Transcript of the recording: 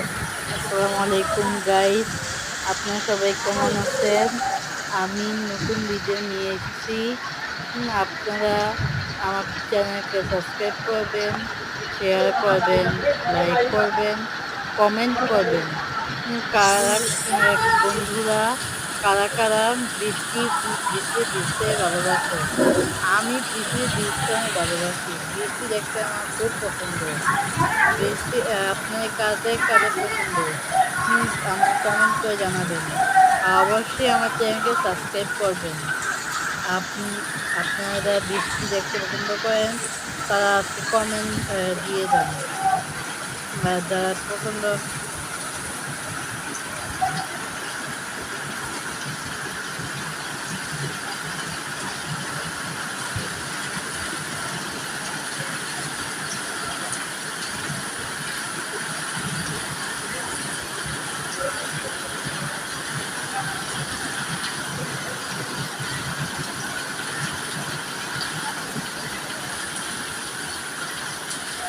আসসালামু আলাইকুম গাইস, আপনারা সবাই কেমন আছেন? আমি নতুন ভিডিও নিয়ে এসেছি। আপনারা আমার চ্যানেলকে সাবস্ক্রাইব করবেন, শেয়ার করবেন, লাইক করবেন, কমেন্ট করবেন। কারা বন্ধুরা কারা কারা বৃষ্টি বৃষ্টি ভিজতে ভালোবাসে? আমি বৃষ্টি ভিজতে অনেক ভালোবাসি। বৃষ্টি দেখতে আমার খুব পছন্দ। বৃষ্টি আপনার কাদের কাদের পছন্দ? আমাকে কমেন্ট করে জানাবেন। অবশ্যই আমার চ্যানেলকে সাবস্ক্রাইব করবেন। আপনি আপনারা যারা বৃষ্টি দেখতে পছন্দ করেন তারা কমেন্ট দিয়ে যান। যারা পছন্দ